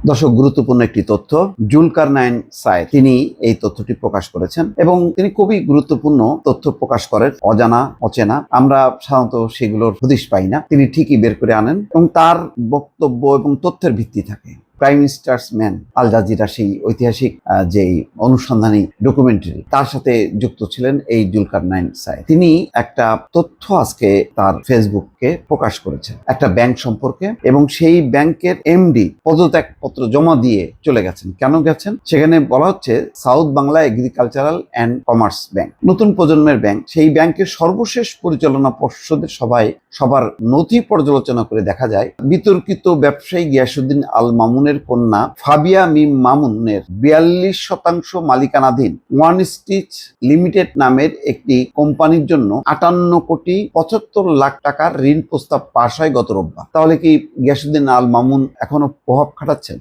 দর্শক, গুরুত্বপূর্ণ একটি তথ্য। জুলকারনাইন সায়েদ তিনি এই তথ্যটি প্রকাশ করেছেন এবং তিনি খুবই গুরুত্বপূর্ণ তথ্য প্রকাশ করেন। অজানা অচেনা আমরা সাধারণত সেগুলোর হদিশ পাই না, তিনি ঠিকই বের করে আনেন এবং তার বক্তব্য এবং তথ্যের ভিত্তি থাকে। Prime minister's man Al Jazeera সেই ঐতিহাসিক যেই অনুসন্ধানী ডকুমেন্টারি, তার সাথে যুক্ত ছিলেন এই জুলকারনাইন সায়েদ। তিনি একটা তথ্য আজকে তার ফেসবুকে প্রকাশ করেছেন একটা ব্যাংক সম্পর্কে, এবং সেই ব্যাংকের এমডি পদত্যাগপত্র জমা দিয়ে চলে গেছেন। কেন গেছেন? সেখানে বলা হচ্ছে south Bangla agricultural and commerce bank, নতুন প্রজন্মের ব্যাংক। সেই ব্যাংকের সর্বশেষ পরিচালনা পর্ষদের সবার নথি পর্যালোচনা করে দেখা যায় বিতর্কিত ব্যবসায়ী গিয়াসউদ্দিন আল মামুনের কন্যা ফাবিয়া মিম মামুনের 42% মালিকানাধীন ওয়ান স্টিচ লিমিটেড নামের একটি কোম্পানির জন্য 58,75,00,000 টাকার ঋণ প্রস্তাব পাশ হয় গত রোববার। তাহলে কি গিয়াসউদ্দিন আল মামুন এখনো প্রভাব খাটাচ্ছেন?